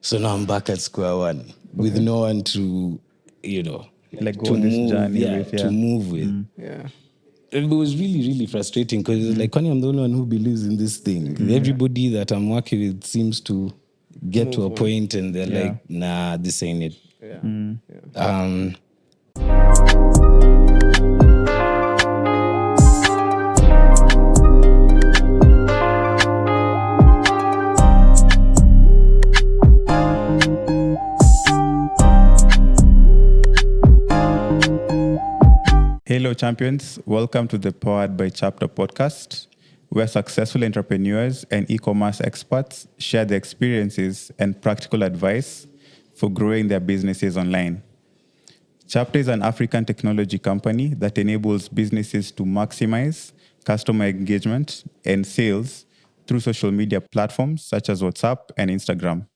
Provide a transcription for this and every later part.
So now I'm back at square one with no one to, Like go to on this move, journey with, to move with. Yeah. It was really, really frustrating because it's like, Connie, I'm the only one who believes in this thing. Everybody that I'm working with seems to get to a point and they're like, nah, this ain't it. Yeah. Hello, champions. Welcome to the Powered by Chapter podcast, where successful entrepreneurs and e-commerce experts share their experiences and practical advice for growing their businesses online. Chapter is an African technology company that enables businesses to maximize customer engagement and sales through social media platforms such as WhatsApp and Instagram.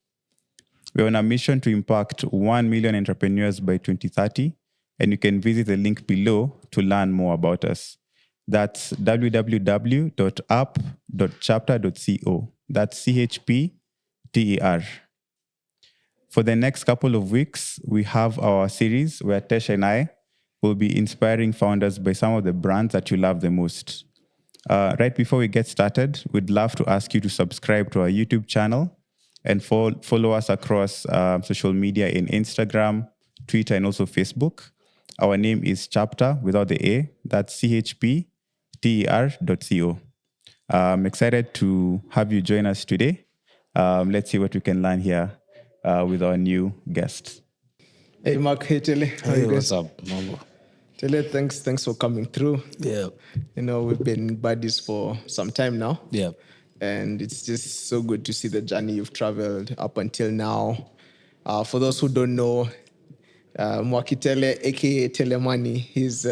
We're on a mission to impact 1 million entrepreneurs by 2030, and you can visit the link below to learn more about us. That's www.app.chapter.co. That's CHPTER. For the next couple of weeks, we have our series where Tesh and I will be inspiring founders by some of the brands that you love the most. Right before we get started, we'd love to ask you to subscribe to our YouTube channel and follow us across social media in Instagram, Twitter, and also Facebook. Our name is Chapter without the A. That's CHPTER.co. I'm excited to have you join us today. Let's see what we can learn here with our new guest. Hey, Mark. Hey, Tele. How Hey, you what's doing? up, Mambo? Tele, thanks for coming through. Yeah. We've been buddies for some time now. Yeah. And it's just so good to see the journey you've traveled up until now. For those who don't know, Mwaki Tele, aka Telehmani, he's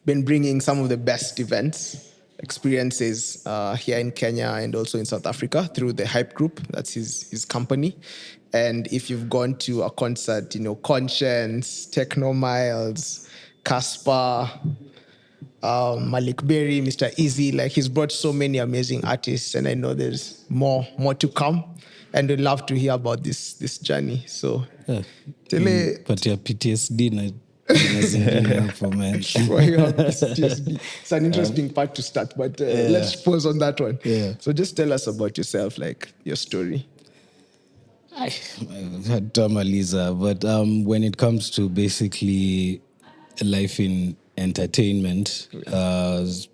been bringing some of the best events, experiences here in Kenya and also in South Africa through the Hype Group. That's his company. And if you've gone to a concert, Conscience, Techno Miles, Casper, Malik Berry, Mr. Easy, like he's brought so many amazing artists, and I know there's more to come, and we'd love to hear about this journey. So, Tele, But your PTSD na for man. sure you have PTSD. It's an interesting part to start, but let's pause on that one. Yeah. So just tell us about yourself, like your story. I've had Tamaliza, but when it comes to basically life in entertainment, I was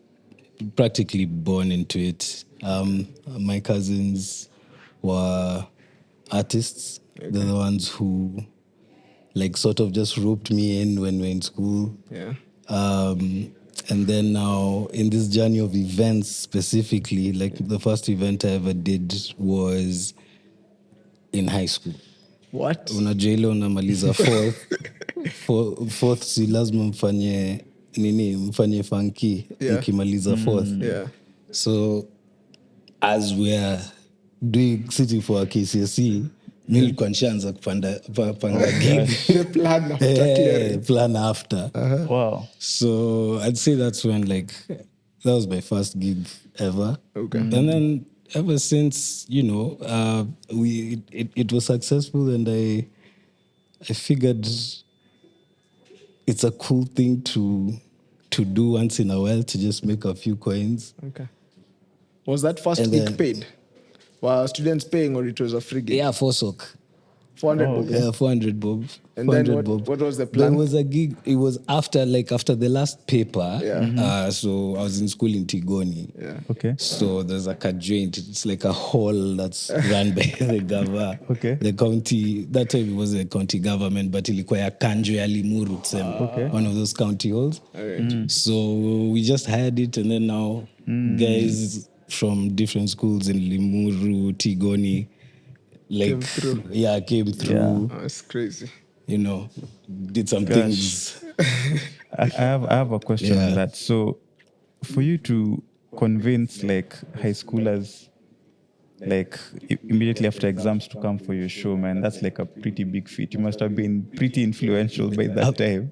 practically born into it. My cousins were artists. Okay. They're the ones who sort of just roped me in when we're in school. Yeah. And then now in this journey of events specifically, the first event I ever did was in high school. What? Unajua ile unamaliza fourth si lazima mfanye funky ukimaliza fourth. Yeah. So as we're sitting for a KCSE, nilikuwa nishaanza panga gig. The plan after clearing. Plan after. Uh-huh. Wow. So I'd say that's when that was my first gig ever. Okay. And then ever since, it was successful, and I figured it's a cool thing to do once in a while, to just make a few coins. Okay. Was that first gig paid? Were students paying, or it was a free gig? Yeah, for sock. 400 bob. Yeah, 400 bob. And then what was the plan? There was a gig. It was after the last paper. Yeah. So I was in school in Tigoni. Yeah. Okay. So there's a joint. It's like a hall that's run by the government. Okay. The county. That time it was a county government, but ilikuwa ya Kanjo ya Limuru. Okay. One of those county halls. All right. So we just hired it, and then now guys from different schools in Limuru, Tigoni, came through. Yeah, came through. Oh, that's crazy. Did some things. I have a question on that. So for you to convince high schoolers immediately after exams to come for your show, man, that's a pretty big feat. You must have been pretty influential by that time.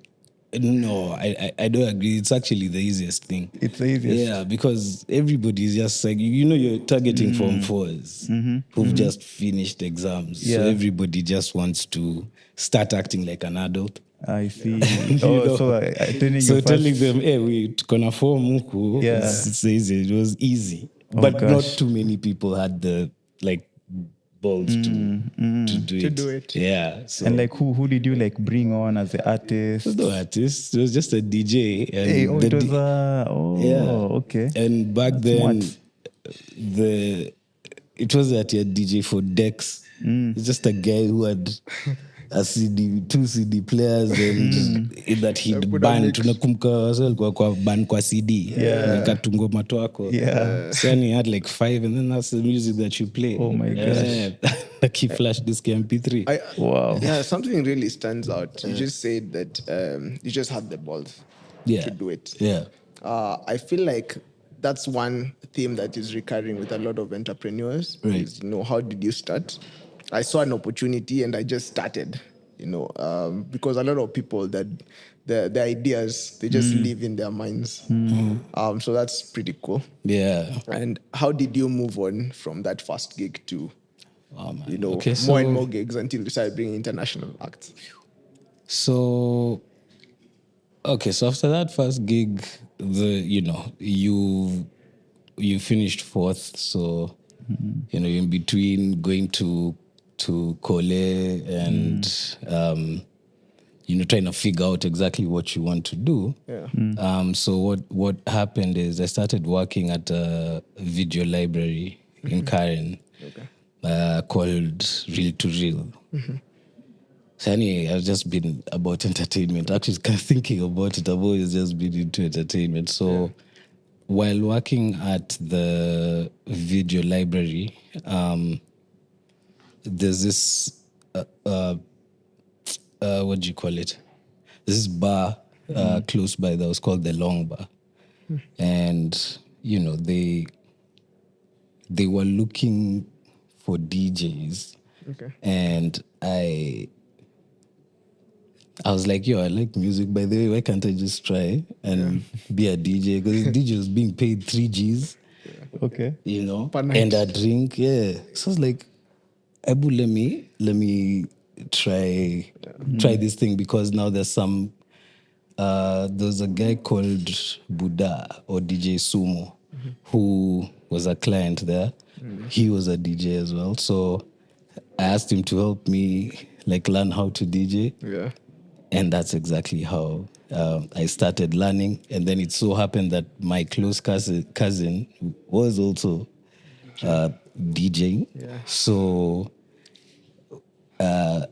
No, I don't agree. It's actually the easiest thing. It's the easiest. Yeah, because everybody's just like, you're targeting Form 4s who've just finished exams. So Yeah. everybody just wants to start acting like an adult. I see. You know? So training So you telling first. them, hey, we gonna form huku, Yeah. it's easy. It was easy. Oh, But gosh. not too many people had the balls to do it. do it. Yeah. So And like who did you like bring on as the artist? it was no artist. It was just a DJ. And Hey, the it was yeah. okay. And back That's then, smart. it was that your DJ for decks. It's just a guy who had a CD, 2 CD players, and that he'd Put a ban. mix. Tunakumbuka wasa alikuwa kwa ban kwa CD. Nikatungoma twako. So he had like 5, and then that's the music that you play. Oh my gosh. Like he flash disk MP3. Wow. Yeah, something really stands out. You just said that you just had the balls to do it. Yeah. I feel like that's one theme that is recurring with a lot of entrepreneurs. Right. Is, how did you start? I saw an opportunity and I just started. Because a lot of people that the ideas they just live in their minds. So that's pretty cool. Yeah. And how did you move on from that first gig to Okay, more and more gigs until you started bringing international acts? So after that first gig, you finished 4th, so in between going to Kole and trying to figure out exactly what you want to do. Yeah. So what happened is I started working at a video library in Karen called Reel to Reel. So anyway, I've just been about entertainment. Actually, kind of thinking about it, I've always just been into entertainment. So while working at the video library, there's this, what do you call it? There's this bar close by that was called the Long Bar. And, they were looking for DJs. Okay. And I was like, I like music, by the way. Why can't I just try and be a DJ? Because DJ was being paid 3 Gs. Okay. Per night. And a drink. Yeah. So I was like, Abu, let me try this thing, because now there's a guy called Buddha or DJ Sumo who was a client there. He was a DJ as well. So I asked him to help me learn how to DJ. Yeah. And that's exactly how I started learning. And then it so happened that my close cousin was also DJing. Yeah. So I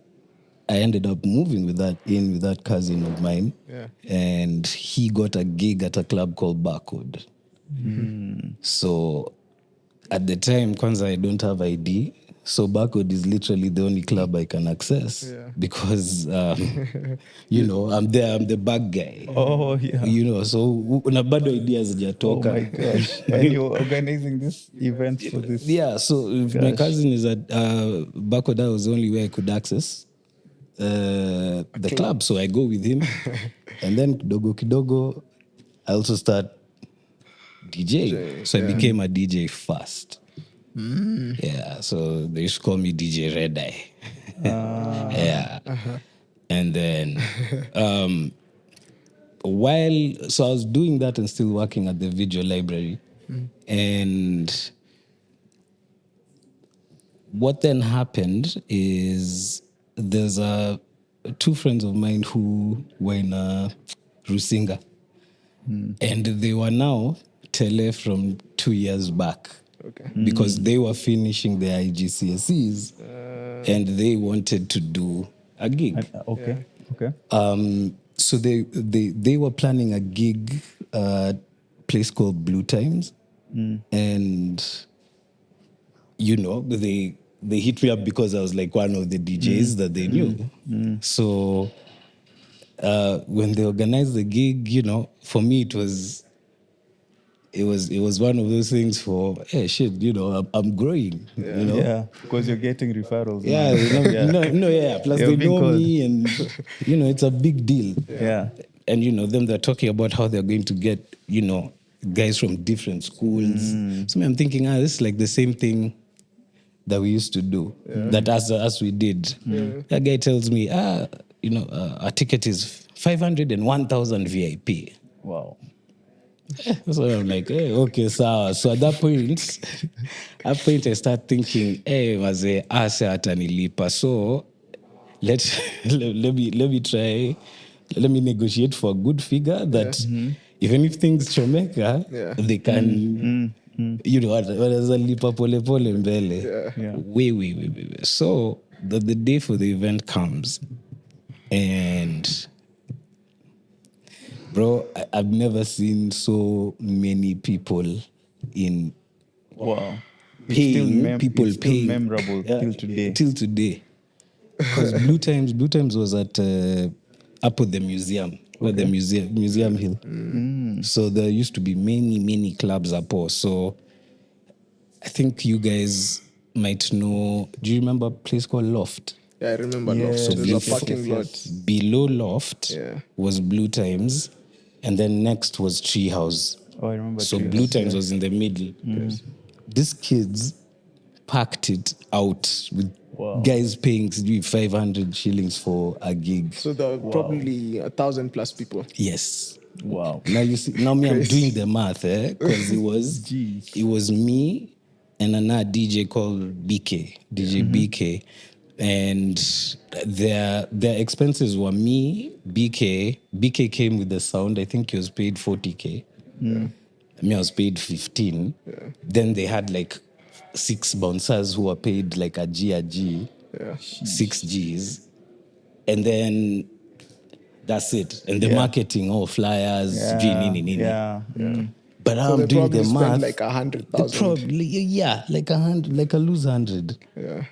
ended up moving with that cousin of mine. Yeah. And he got a gig at a club called Barcode. So at the time, Kwanzaa, I don't have ID. So Barcode is literally the only club I can access because, I'm the back guy. Oh, yeah. So una bado ideas Oh hajatoka. my gosh. And you're organizing this event for this. Yeah, so if my cousin is at Barcode, that was the only way I could access the club. So I go with him. And then kidogo, I also start DJing. So I became a DJ fast. Yeah, so they used to call me DJ Red Eye. Yeah. And then so I was doing that and still working at the video library. And what then happened is there's 2 friends of mine who were in Rusinga. And they were now tele from 2 years back. Okay. Because they were finishing their IGCSEs and they wanted to do a gig. Okay. So they were planning a gig at a place called Blue Times. And, they hit me up because I was like one of the DJs that they knew. So when they organized the gig, for me it was one of those things for, hey, shit, I'm growing, Yeah, because you're getting referrals. Yeah, man. Plus You're they being know called. me and, it's a big deal. Yeah. and then they're talking about how they're going to get guys from different schools. So I'm thinking, this is like the same thing that we used to do, that as we did. That guy tells me, our ticket is 500 and 1,000 VIP. Wow. So I'm like, hey, okay, so at that point, I start thinking, hey, maze, ase atanilipa. So let me try, let me negotiate for a good figure that even if things chomeka, they can, wanaweza lipa pole pole mbele. Yeah. Wait. So the day for the event comes, and bro, I've never seen so many people in Wow. paying, It's still memorable till today. Till today. Because Blue Times was at up at the museum, where the museum hill. So there used to be many clubs up there. So I think you guys might know. Do you remember a place called Loft? Yeah, I remember Loft. Yes, So there's yes, a parking yes. lot. Below Loft was Blue Times, and then next was Treehouse. Oh, I remember. So Treehouse, Blue Times was in the middle. These kids packed it out with guys paying 500 shillings for a gig. So there were probably 1,000+ people. Yes. Wow. Now you see. Now me, I'm doing the math, because it was me and another DJ called BK, DJ BK, and their expenses were me, BK. BK came with the sound. I think he was paid 40K. Me, I was paid 15. Then they had like 6 bouncers who were paid like a G, 6 Gs, and then that's it. And the marketing, flyers, nini. Yeah. But So I'm they doing probably the spent math. like They 100,000. probably, like 100, like a lose 100. Yeah.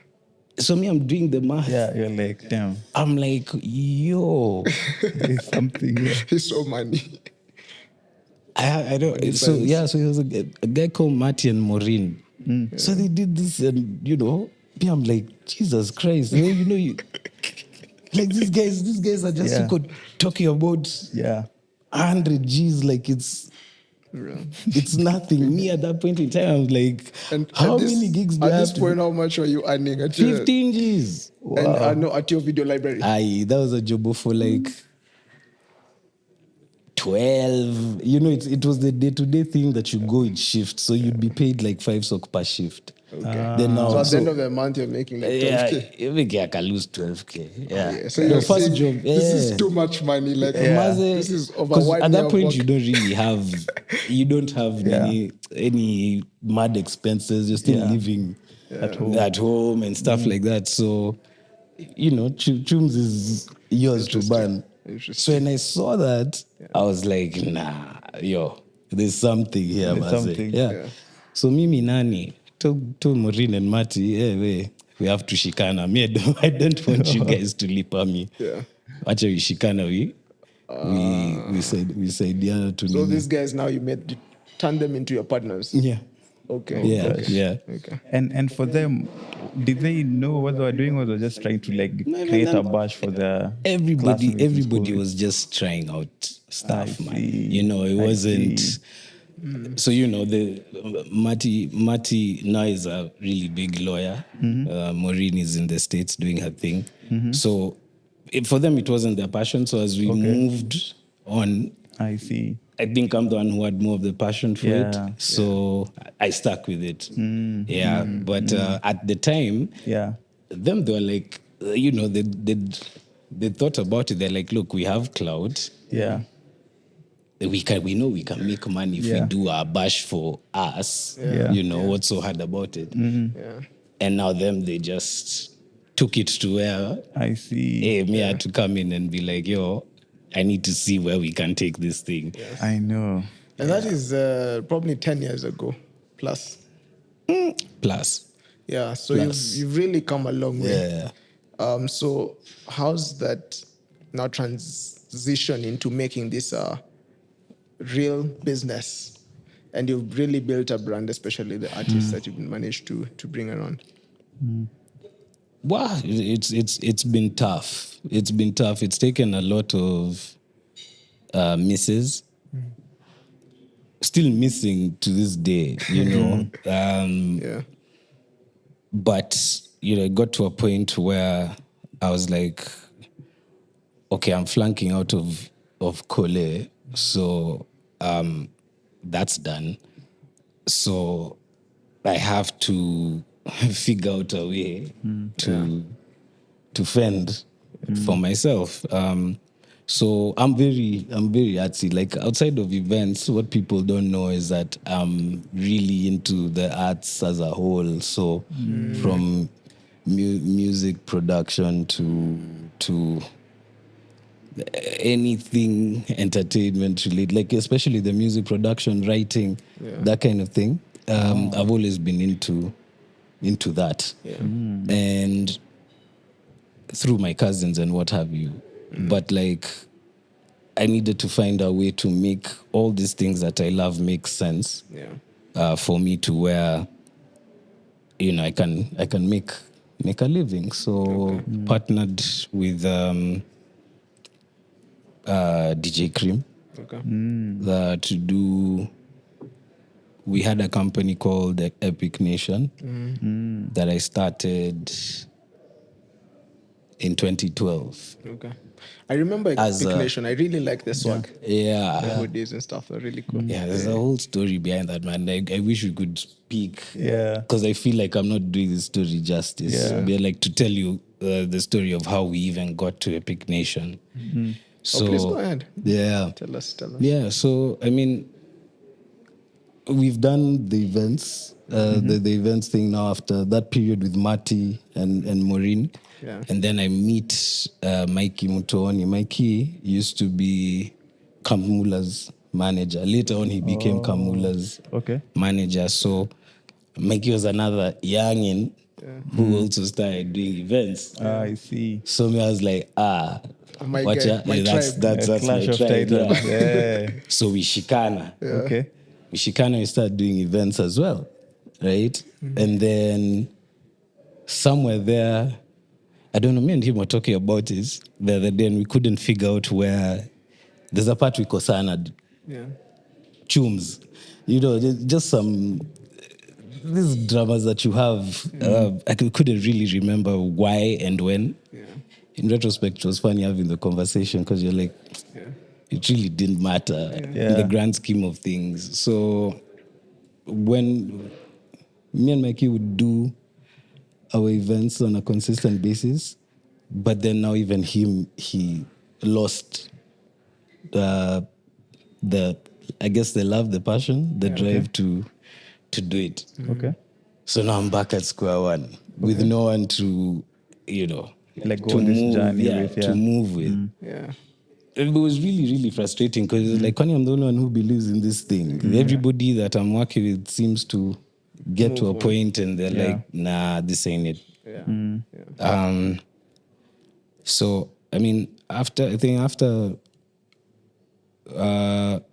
So me, I'm doing the math. Yeah, you're like, damn, I'm like, yo, there's something here. He's so money. I don't. So yeah, so he was a guy called Marty and Maureen. So they did this, and me, I'm like, Jesus Christ, like these guys are just talking about Yeah. 100 G's like it's nothing. Me at that point in time, I was like, And how at this, many gigs do at I this have to point, how much are you earning at your 15 G's. and no, at your video library? Aye, that was a job for like 12. It was the day-to-day thing that you go in shift, so you'd be paid like 5 sock per shift. Okay. Then now, So at the end of the month, you're making like 12K. every guy can lose 12K. Yeah. Yeah. So The you're first saying job, this is too much money. Like this is over 'cause 1 at year that of point work. you don't really have, any mad expenses. You're still living at home and stuff like that. So Chums is yours to burn. So when I saw that, I was like, nah, there's something here. There's something. Yeah. So Mimi Nani told Maureen and Marty, hey, we have to shikana. Me, I don't want you guys to lipa me. Yeah. Actually, shikana, we said yeah to So me. these guys now you turn them into your partners. Yeah. Okay. Yeah. Okay. And for them, did they know what they were doing, or they were just trying to create a bash for their classmates in Everybody school? was just trying out stuff, I man. see. It I wasn't. see. So the Mati now is a really big lawyer. Maureen is in the States doing her thing. So for them it wasn't their passion. So as we moved on, I see. I think I'm the one who had more of the passion for Yeah. it. So I stuck with it. But at the time, Yeah. them they were like, they thought about it. They're like, look, we have cloud. Yeah. We know we can make money if we do our bash for us. What's so hard about it? Yeah. And now they just took it to where I see. me had to come in and be like, yo, I need to see where we can take this thing. I know. And that is probably 10 years ago plus. Plus. Yeah. So Plus. you've really come a long way. Yeah. So how's that now transition into making this real business? And you've really built a brand, especially the artists that you've managed to bring around. Wow, it's been tough. It's been tough. It's taken a lot of misses. Still missing to this day, you know. Yeah. But, you know, it got to a point where I was like, okay, I'm flunking out of Kole, so that's done. So I have to figure out a way to fend for myself. So I'm very artsy. Like outside of events, what people don't know is that I'm really into the arts as a whole. So from music production to anything entertainment related, like especially the music production, writing, that kind of thing. I've always been into that, and through my cousins and what have you. But like, I needed to find a way to make all these things that I love make sense for me to where, you know, I can make a living. So partnered with DJ Cream to do. We had a company called the Epic Nation that I started in 2012. Okay. I remember As Epic a- Nation. I really like the swag. Yeah. The hoodies and stuff. They're really cool. Yeah, there's a whole story behind that, man. I wish we could speak. Yeah. Because I feel like I'm not doing the story justice. Yeah. But like to tell you the story of how we even got to Epic Nation. So, Please go ahead. Yeah. Tell us. Yeah, so I mean, we've done the events, the events thing now after that period with Marty and Maureen. Yeah. And then I meet Mikey Muton. Mikey used to be Kamula's manager. Later on, he became Kamula's Okay. manager. So Mikey was another youngin who also started doing events. I see. So me, I was like, My watch guy, out. my That's tribe. that's A my clash of tribe. titans. Yeah. Yeah. So we shikana. Okay. We shikana, we started doing events as well, right? And then somewhere there, I don't know, me and him were talking about it the other day, and we couldn't figure out where. There's a part we kosana, Yeah. chums, you know, there's just some these dramas that you have. I couldn't really remember why and when. Yeah. In retrospect, it was funny having the conversation because you're like, Yeah. it really didn't matter in Yeah. the grand scheme of things. So when me and Mikey would do our events on a consistent basis, but then now even he lost the I guess the love, the passion, the drive to do it. Okay. So now I'm back at square one with no one to, you know, Like go to on this move, journey with, to move with. Yeah. It was really, really frustrating because it's like, Connie, I'm the only one who believes in this thing. Everybody that I'm working with seems to get to a point and they're like, nah, this ain't it. Yeah. So, I mean, after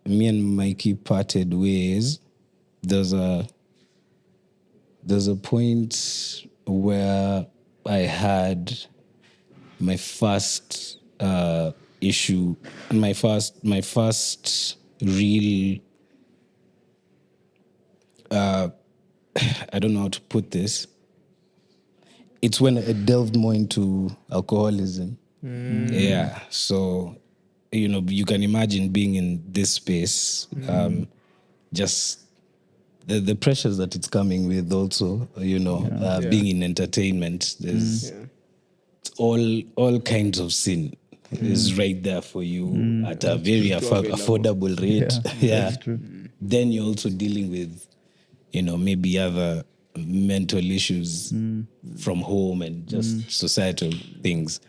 me and Mikey parted ways, there's a point where I had my first issue, my first real. I don't know how to put this. It's when I delved more into alcoholism. Yeah. So, you know, you can imagine being in this space, just the pressures that it's coming with also, you know, being in entertainment, there's all kinds of sin is right there for you at a very affordable rate. Yeah. That's true. Then you're also dealing with, you know, maybe other mental issues from home and just societal things.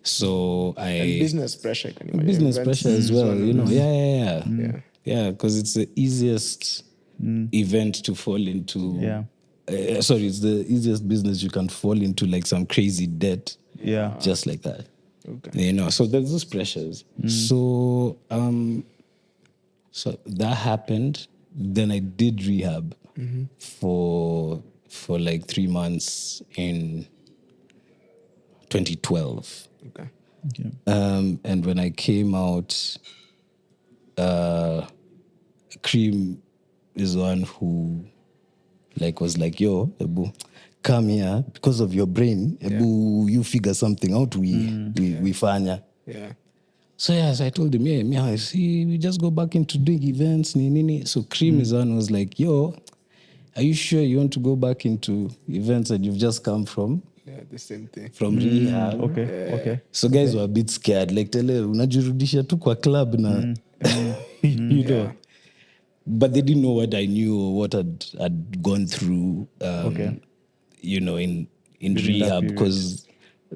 So And business pressure, can you imagine? business Events pressure as is well, one of you know. those. Yeah, because it's the easiest event to fall into. Yeah. Sorry, it's the easiest business you can fall into, like some crazy debt. Yeah. Just like that. Okay. You know, so there's those pressures. So so that happened. Then I did rehab for like 3 months in 2012. Okay. Okay. And when I came out, Cream is one who was like, yo, Ebu, come here because of your brain. Ebu, you figure something out. We fanya. Yeah. So I told him, yeah, I see, we just go back into doing events, nini. So Cream is one was like, yo, are you sure you want to go back into events that you've just come from? Yeah, the same thing. From rehab. Okay. So guys were a bit scared. Like, tele, unajirudisha tu kwa club na, you know. But they didn't know what I knew or what I'd gone through, you know, in During that rehab. period. Because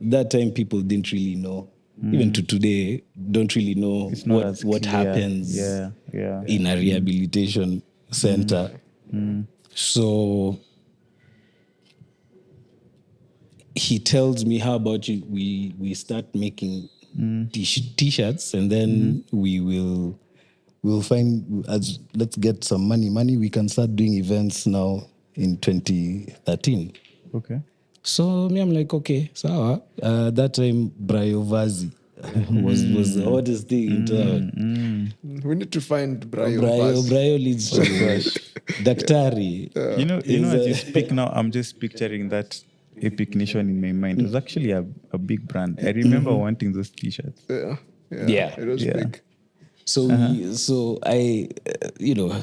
that time people didn't really know. Even to today, don't really know It's not as what clear. happens in a rehabilitation center. So he tells me, how about you? We start making t-shirts, and then we'll find, let's get some money. We can start doing events now in 2013. Okay. So me, I'm like, okay, sawa. That time, Brayo Vazi was the hottest thing in town. We need to find Brayo. Brayo leads to Daktari. You know, as you speak now, I'm just picturing that Epic Nation in my mind. It was actually a big brand. I remember wanting those t-shirts. Yeah. It was big. So I, you know,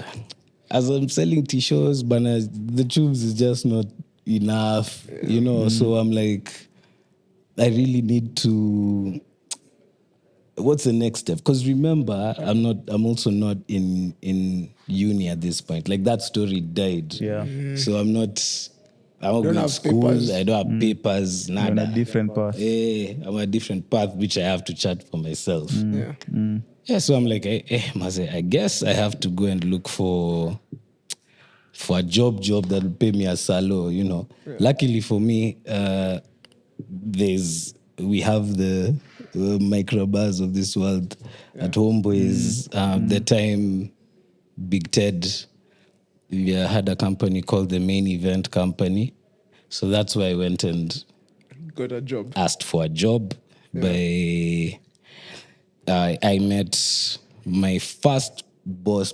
as I'm selling t-shirts, banners, the tubes is just not enough, you know. So I'm like, I really need to. What's the next step? Because remember, I'm also not in uni at this point. Like, that story died. Yeah. So I'm not going to have school. papers. I don't have papers. You're on Nada. a different path. I'm on a different path, which I have to chart for myself. Yeah. Yeah, so I'm like, Maze, I guess I have to go and look for a job that will pay me a salo, you know. Luckily for me, we have the microbars of this world at Homeboys. The time Big Ted, we had a company called the Main Event Company. So that's where I went and Got a job. asked for a job. I met my first boss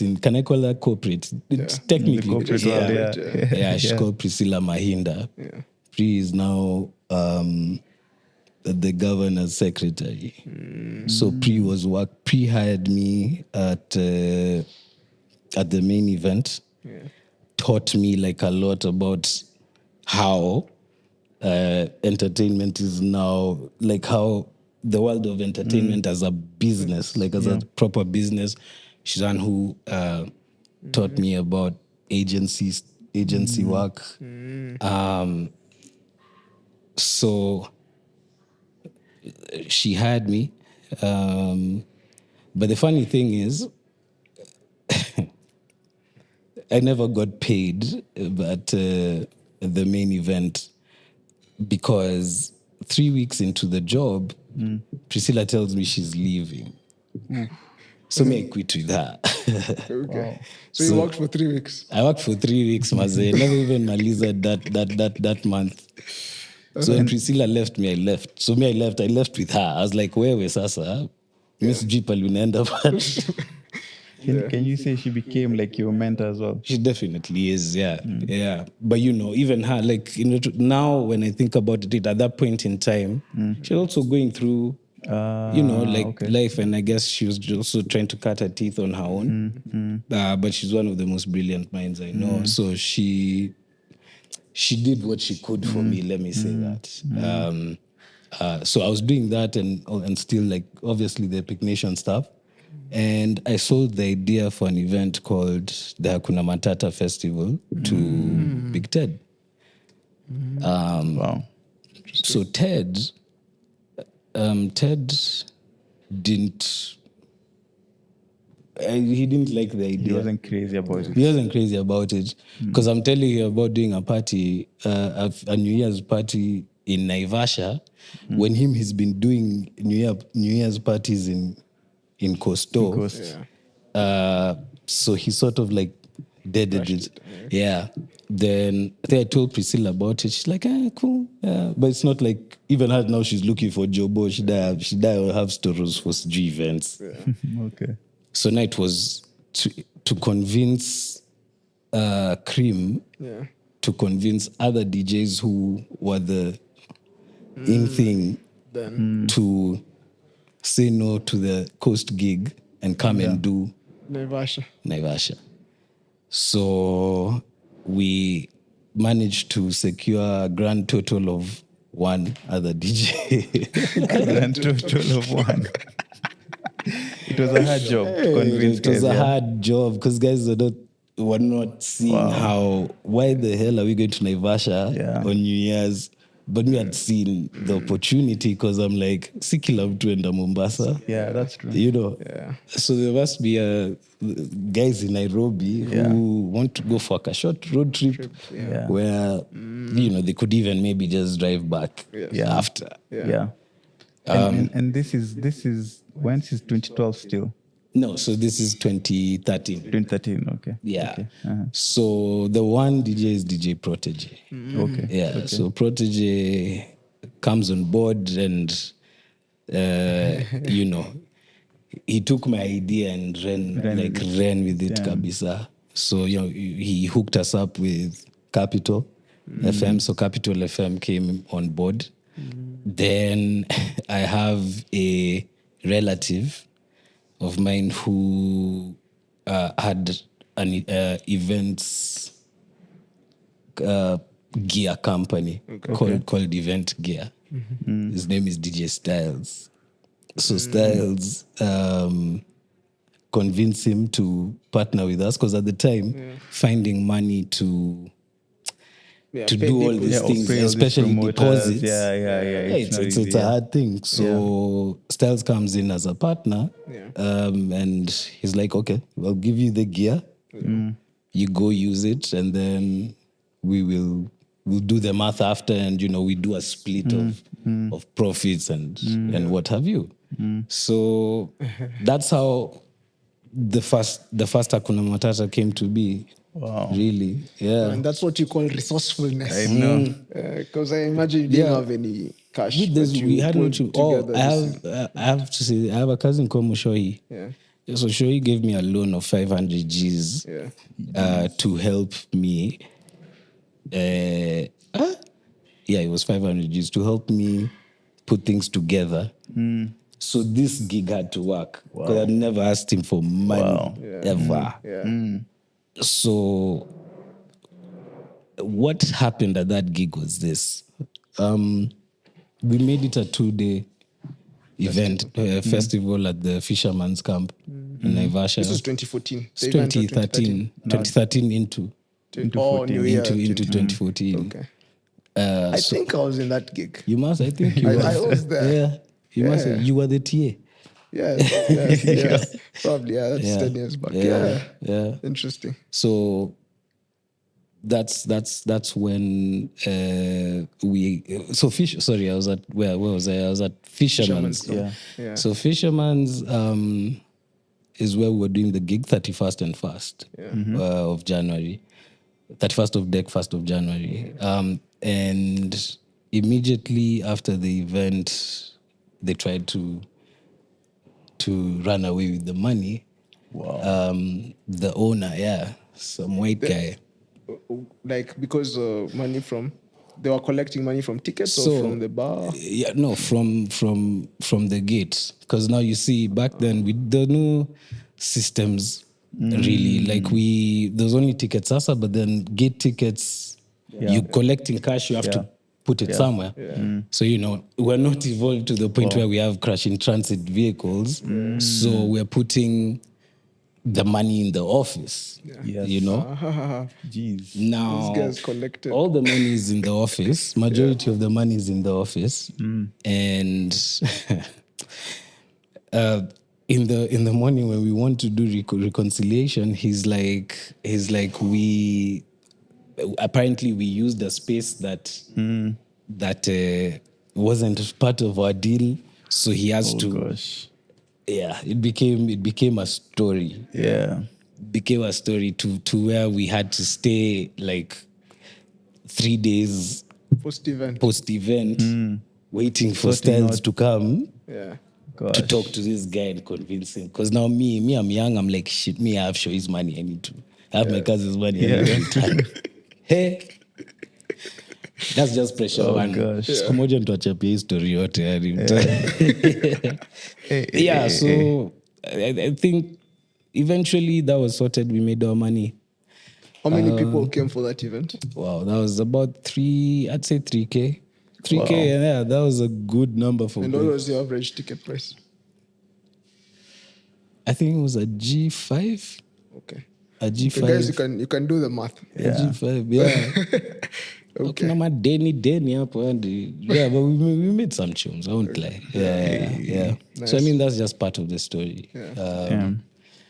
in, can I call her corporate? It's technically, corporate world, yeah. she's called Priscilla Mahinda. Yeah. Pri is now the governor's secretary. So Pri hired me at the Main Event, taught me like a lot about how entertainment is now, like how the world of entertainment as a business, like as a proper business. She's one who taught me about agency work. So she had me. But the funny thing is, I never got paid at the Main Event, because 3 weeks into the job, Priscilla tells me she's leaving. So me, I quit with her. Okay. So you worked for 3 weeks. I worked for 3 weeks, Maze. Never even maliza that month. So when Priscilla left me, I left. So me, I left with her. I was like, wewe sasa, Miss Jeepal unaenda wapi? Can you say she became like your mentor as well? She definitely is, yeah. Yeah. But you know, even her, like, you know, now when I think about it, at that point in time, she's also going through, you know, like life, and I guess she was also trying to cut her teeth on her own. But she's one of the most brilliant minds I know. So she did what she could for me, let me say that. So I was doing that and still, like, obviously the Epic Nation stuff. And I sold the idea for an event called the Hakuna Matata Festival to Big Ted. Wow. So Ted didn't... he didn't like the idea. He wasn't crazy about it. He wasn't crazy about it. Because I'm telling you about doing a party, a New Year's party in Naivasha, when he's been doing New Year's parties in Costo. Coast. So he sort of like deaded it. Yeah. Then I think I told Priscilla about it. She's like, cool. Yeah. But it's not like, even her now she's looking for Jobo. She have stores for G events. Okay. So now it was to convince Cream to convince other DJs who were the in thing to say no to the Coast gig and come and do Naivasha. So we managed to secure a grand total of one other DJ. Grand total of one. It was a hard job to convince It was guys, a yeah. hard job because guys were not seeing why the hell are we going to Naivasha on New Year's? But we had seen the opportunity because I'm like, si kila mtu enda Mombasa. Yeah, that's true. You know, so there must be guys in Nairobi who want to go for a short road trip where, you know, they could even maybe just drive back after. Yeah. And this is when is 2012 still? No, so this is 2013. 2013, okay. Yeah. Okay. So the one DJ is DJ Protege. Okay. Yeah. Okay. So Protege comes on board and, you know, he took my idea and ran with it, kabisa. So, you know, he hooked us up with Capital FM. So Capital FM came on board. Then I have a relative of mine who had an events gear company called Event Gear. His name is DJ Styles. So Styles convinced him to partner with us because at the time, finding money to do all these things, especially deposits. It's a hard thing. So Styles comes in as a partner, and he's like, "Okay, we'll give you the gear. You go use it, and then we'll do the math after, and you know we do a split of profits and what have you." So that's how the first Hakuna Matata came to be. Wow. Really? Yeah. And that's what you call resourcefulness. I know. Because I imagine you didn't have any cash. We had no together. I have to say, I have a cousin called Mushohi. Yeah. So Shoei gave me a loan of 500 G's to help me. It was 500 G's to help me put things together. So this gig had to work. Because I'd never asked him for money, ever. Yeah. So what happened at that gig was this. We made it a 2-day event, festival at the Fisherman's Camp in Naivasha. This was 2014. It's 2013. 2013 into New Year. 2014. Okay. I think I was in that gig. You must, I think you I was there. Yeah. You must have, you were the TA. Yeah. Probably, that's 10 years back. Yeah. Interesting. So that's when I was at where was I? I was at Fisherman's. Yeah. So Fisherman's is where we were doing the gig 31st and 1st of January. 31st of Dec, 1st of January. And immediately after the event, they tried to run away with the money. Wow. The owner, some white guy. Like because they were collecting money from tickets or from the bar? Yeah, no, from the gate. Because now you see, back then with the new systems, really, like there's only tickets Sasa, but then gate tickets, you collecting cash, you have to put it somewhere. So, you know, we're not evolved to the point where we have crash in transit vehicles. So we're putting the money in the office, you know? Jeez. Now, These guys collected. all the money is in the office. Majority of the money is in the office. And in the morning when we want to do reconciliation, he's like, apparently we used a space that wasn't part of our deal, so he has to. Gosh. Yeah, it became a story. Yeah, became a story to where we had to stay like 3 days Post event. waiting for Styles to come. Yeah. to talk to this guy and convince him. Because now me, I'm young. I'm like, shit, me, I have Shoi's money. I need to have my cousin's money. I need to retire. Hey, that's just pressure. Oh, gosh. Siku moja nitawachapia hii story yote yani. Yeah, so I think eventually that was sorted. We made our money. How many people came for that event? Wow, that was about 3K. 3K, yeah, that was a good number for And me. what was your average ticket price? I think it was a G5. Okay. A G5. So guys, you can do the math. A G5, yeah. Okay. My Denny hapo and yeah, but we made some tunes. I won't lie. Yeah. Nice. So I mean that's just part of the story.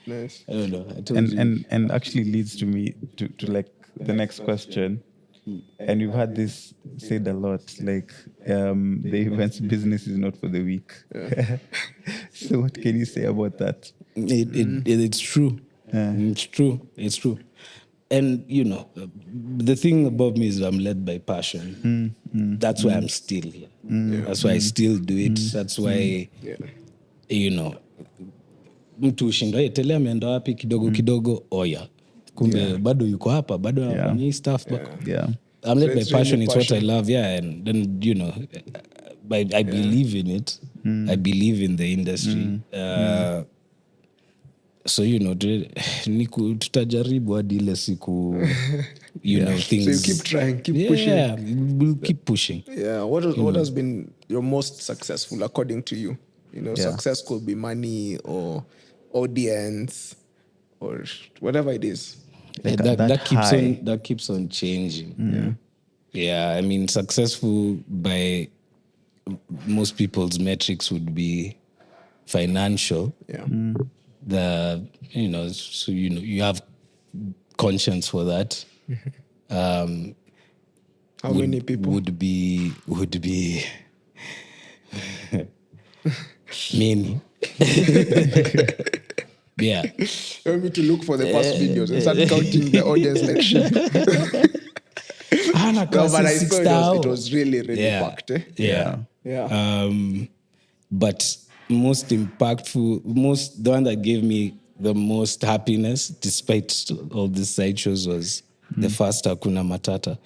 Nice. I don't know. I told you. And actually leads to me to like the next question. And you've had this said a lot, like the events business is not for the weak. So what can you say about that? It's true. It's true. And you know, the thing about me is I'm led by passion. That's why I'm still here. That's why I still do it. That's why you know, mtu ushindwa tele ameenda wapi kidogo oya. Kumbe bado yuko hapa, bado anafanya hii stuff. I'm led by passion. It's what I love, and then you know, I believe in it. I believe in the industry. So you know, tutajaribu hadi ile siku, you know, things. So you keep trying, keep pushing. Yeah, we'll keep pushing. Yeah. What has been your most successful according to you? You know, success could be money or audience or whatever it is. Like that keeps on changing. Yeah, I mean, successful by most people's metrics would be financial. So you have conscience for that. How many people would be many. Yeah. You want me to look for the past videos and start counting the audience like sheep? No, but I saw it was really packed. But most impactful, the one that gave me the most happiness, despite all these sideshows, was the first Hakuna Matata.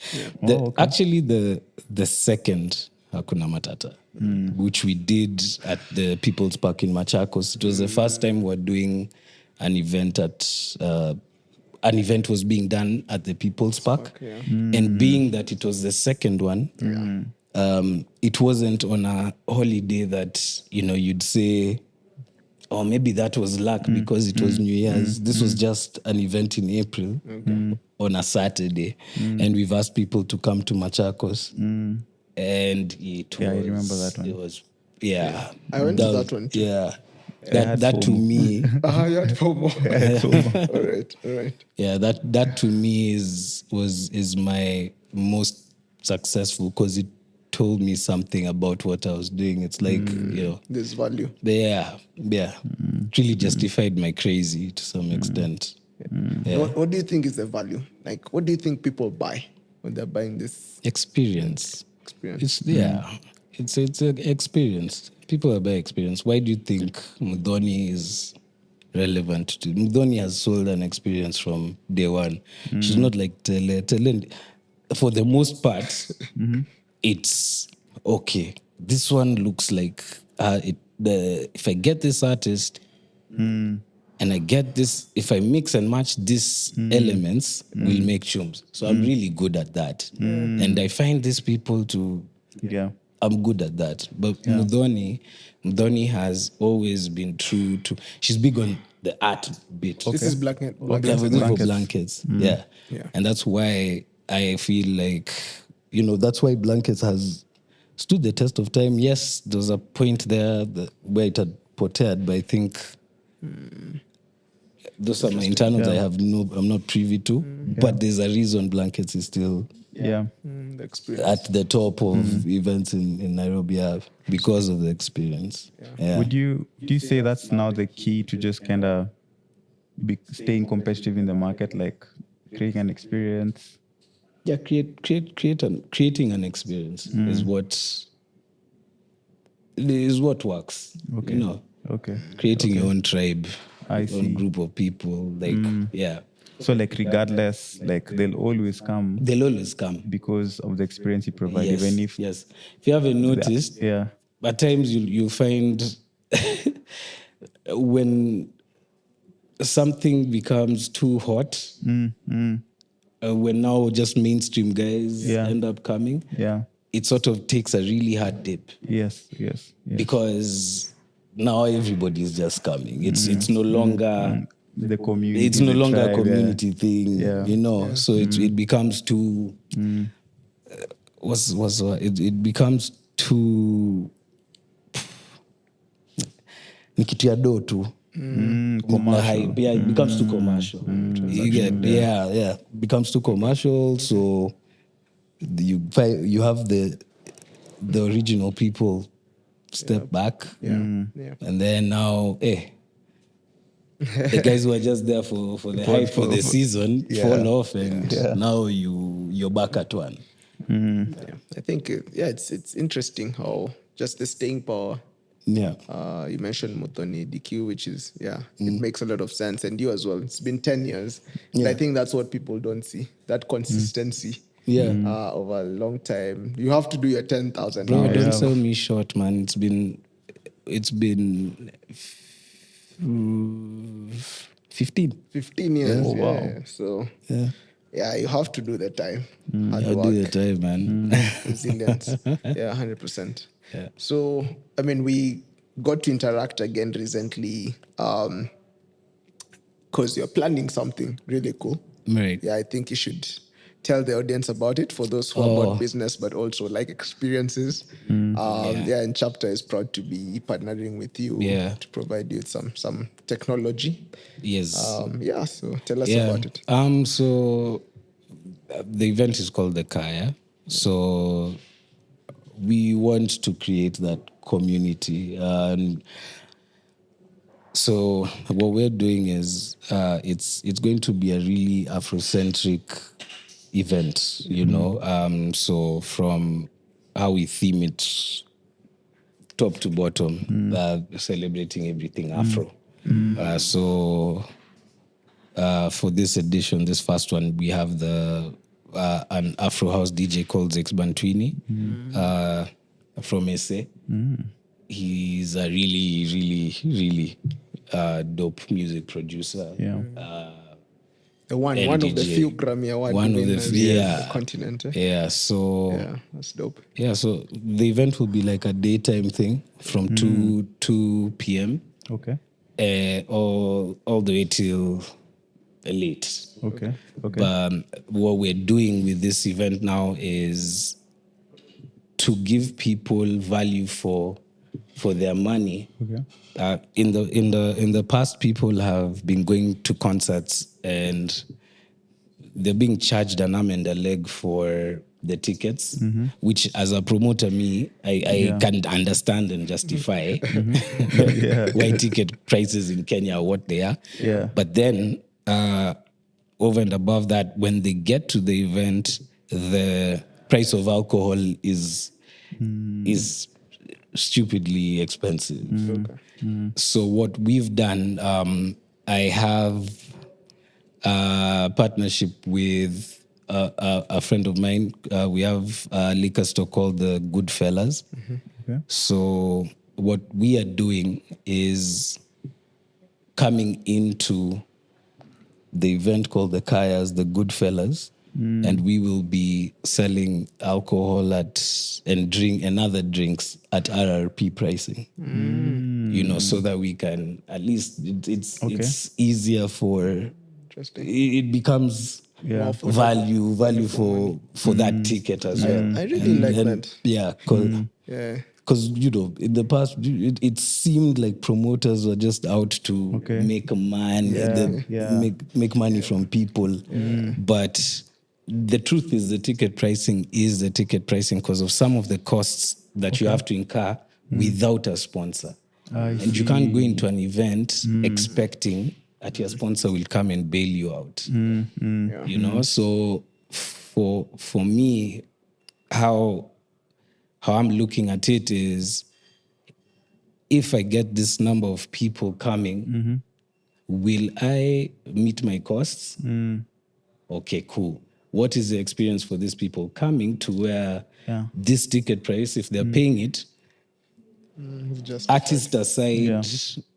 Actually, the second Hakuna Matata, which we did at the People's Park in Machakos. It was the first time we're doing an event an event was being done at the People's Park. And being that it was the second one, it wasn't on a holiday that, you know, you'd say, oh, maybe that was luck because it was New Year's. This was just an event in April on a Saturday. And we've asked people to come to Machakos. And it was... I remember that one. It was... I went to that one too. Yeah. That to me... You had FOMO. All right. Yeah, that to me is my most successful because it told me something about what I was doing. It's like, you know... There's value. Yeah. It really justified my crazy to some extent. Yeah. What do you think is the value? Like, what do you think people buy when they're buying this? Experience. It's an experience. People are buying experience. Why do you think Mudhoni is relevant to... Mudhoni has sold an experience from day one. She's not like Tele. For the most part, it's okay. This one looks like if I get this artist and I get this, if I mix and match these elements, we'll make tunes. So I'm really good at that. And I find these people to... I'm good at that. But Mudhoni has always been true to... She's big on the art bit. This is blankets. For blankets. Yeah. And that's why I feel like, you know, that's why blankets has stood the test of time. Yes, there was a point there where it had potted, but I think those are my internals I'm not privy to. But there's a reason blankets is still the experience at the top of events in Nairobi because of the experience. Do you say that's now the key to just kind of staying competitive in the market, like creating an experience? Creating an experience is what is what works. Okay. You know, Okay. creating your own tribe, I your see. own group of people. Like, yeah, So like regardless, like they'll always come they'll always come. because of the experience you provide, Yes, even if yes. If you haven't noticed, yeah. at times you find when something becomes too hot, when now just mainstream guys Yeah. end up coming, Yeah. it sort of takes a really hard dip Yes. Yes. Yes. because now everybody's just coming. It's no longer The community. it's no the longer a tribe, community thing, Yeah. you know. So it becomes too. It becomes too. Ni kitu ya do tu. Commercial. Hype. Yeah, it becomes too commercial. You get, yeah. It becomes too commercial. So you have the original people step back, Yeah. and then now, the guys who are just there for the hype for the season fall off, and now you're back at one. Yeah. I think it's interesting how just the staying power. Yeah. You mentioned Motoni DQ, which is it makes a lot of sense, and you as well. It's been 10 years, and I think that's what people don't see, that consistency. Yeah. Over a long time, you have to do your 10,000 Bro, hours. don't sell me short, man. It's been 15. 15 years. Oh, wow. Yeah. So Yeah. you have to do the time. Hard I'll work, do the time, man. resilience. Yeah, 100%. Yeah. So, I mean, we got to interact again recently because you're planning something really cool. Right. Yeah, I think you should tell the audience about it for those who are about business, but also like experiences. And Chapter is proud to be partnering with you to provide you with some technology. Yes. So tell us about it. So the event is called the Kaya. So we want to create that community, and so what we're doing is it's going to be a really Afrocentric event, you know. So from how we theme it, top to bottom, celebrating everything Afro. So for this edition, this first one, we have an Afro house DJ called Zex Bantwini from SA. He's a really, really, really dope music producer. Yeah. One and of the DJ. few Grammy Award One of the winners few, in yeah. the continent. Yeah, so That's dope. yeah, so the event will be like a daytime thing from 2 p.m. Okay. All the way till late. Okay. But what we're doing with this event now is to give people value for their money. Okay. In the past, people have been going to concerts and they're being charged an arm and a leg for the tickets, which as a promoter, I can't understand and justify why ticket prices in Kenya are what they are. Yeah. But then over and above that, when they get to the event, the price of alcohol is stupidly expensive. So what we've done, I have a partnership with a friend of mine. We have a liquor store called the Goodfellas. Okay. So what we are doing is coming into the event called the Kayas, the Goodfellas, and we will be selling alcohol and other drinks at RRP pricing. You know, so that we can at least it's easier for. Interesting. It becomes value for that ticket as well. I really like that. Yeah, because in the past it seemed like promoters were just out to make money, make money from people. But the truth is, the ticket pricing is the ticket pricing because of some of the costs that you have to incur without a sponsor. And you can't go into an event expecting that your sponsor will come and bail you out. You know, so for me, how I'm looking at it is if I get this number of people coming, will I meet my costs? Okay, cool. What is the experience for these people coming to where Yeah. this ticket price, if they're paying it, artist aside,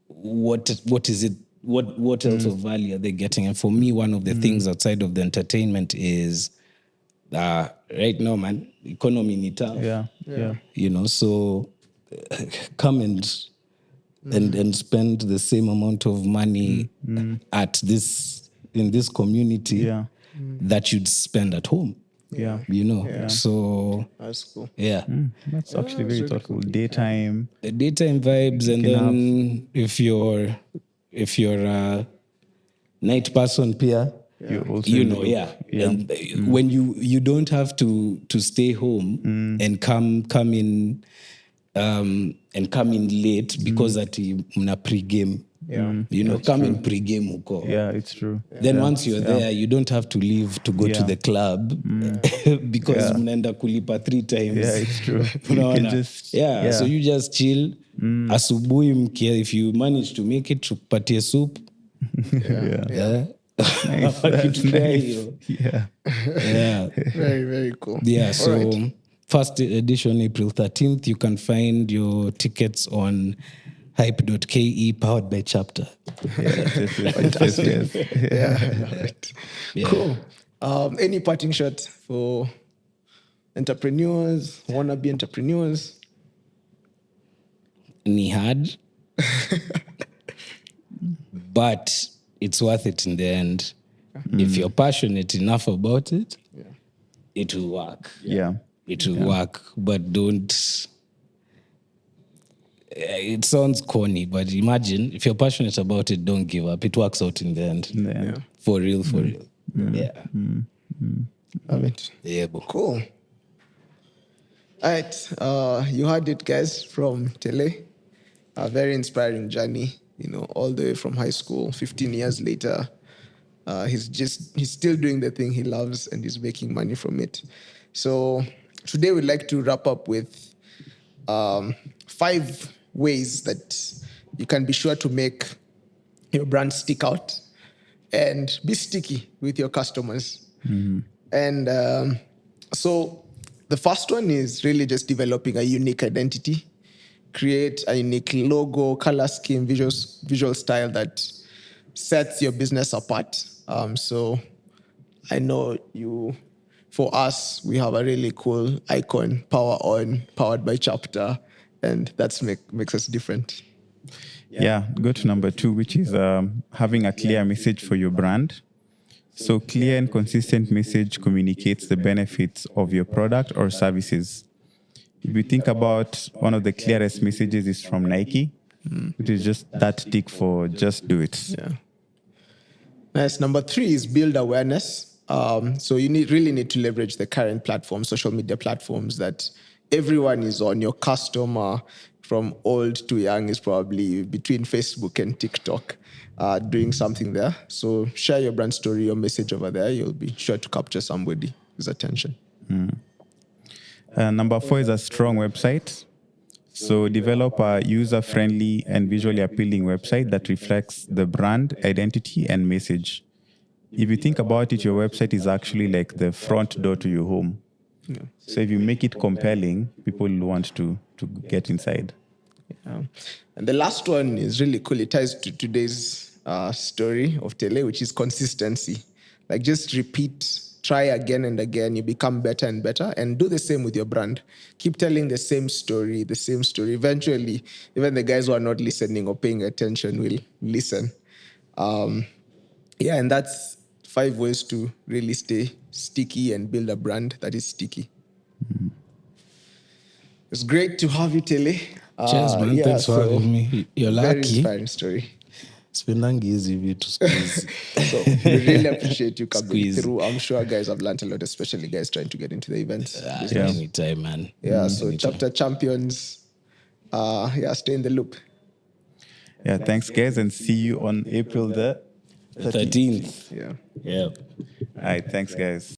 what is it? What else of value are they getting? And for me, one of the things outside of the entertainment is right now, man, economy ni tough. Yeah. You know, so come and spend the same amount of money at this in this community Yeah. that you'd spend at home. Yeah. You know, so That's cool. yeah. That's actually very thoughtful. Daytime. The daytime vibes, and can then if you're a night person, Pia, You also you in the know, loop. yeah. Yeah. And when you don't have to stay home and come in and come in late because at mna pre-game. You know, come in pre-game huko. Yeah, it's true. Then once you're there, you don't have to leave to go to the club because mnaenda kulipa 3 times. Yeah, it's true. You Unaona? can just so you just chill. Asubuhi mkia, if you manage to make it, tukupatie soup. Nice. That's Kitupea nice. hiyo. Yeah. Yeah. Very, very cool. Yeah, so Alright. first edition, April 13th, you can find your tickets on hype.ke, powered by Chapter. Yes. Yeah, I love it. Yeah. Cool. Any parting shot for entrepreneurs, wannabe entrepreneurs? Ni hard, but it's worth it in the end. If you're passionate enough about it, it will work. Yeah. It will work, but don't. It sounds corny, but imagine if you're passionate about it, don't give up. It works out in the end. Yeah. For real, for real. Yeah. Love it. Yeah, but Cool. All right. You heard it, guys, from Tele. A very inspiring journey, you know, all the way from high school. 15 years later, he's still doing the thing he loves and he's making money from it. So today we'd like to wrap up with 5 ways that you can be sure to make your brand stick out and be sticky with your customers. And so the first one is really just developing a unique identity. Create a unique logo, color scheme, visual style that sets your business apart. So I know for us, we have a really cool icon, Power On, powered by Chapter, and that's makes us different. Yeah, go to number 2, which is having a clear message for your brand. So clear and consistent message communicates the benefits of your product or services. If you think about one of the clearest messages is from Nike, which is just that tick for just do it. Yeah. Nice. Number 3 is build awareness. So you really need to leverage the current platforms, social media platforms that everyone is on. Your customer, from old to young, is probably between Facebook and TikTok, doing something there. So share your brand story, your message over there. You'll be sure to capture somebody's attention. Number 4 is a strong website. So develop a user-friendly and visually appealing website that reflects the brand, identity, and message. If you think about it, your website is actually like the front door to your home. Yeah. So if you make it compelling, people will want to get inside. Yeah. And the last one is really cool. It ties to today's story of Tele, which is consistency. Like just repeat, try again and again. You become better and better, and do the same with your brand. Keep telling the same story. Eventually, even the guys who are not listening or paying attention will listen. And that's 5 ways to really stay sticky and build a brand that is sticky. It's great to have you, Tele. cheers, man. Thanks for having me. You're Very lucky. inspiring story. Spendangi easy view to squeeze. So we really appreciate you coming Squeeze. through. I'm sure guys have learned a lot, especially guys trying to get into the events. Anytime, man. So Anytime. Chapter champions, stay in the loop. Yeah, thanks, guys, and see you on April the 13th. Yeah. Yeah. All right, thanks, guys.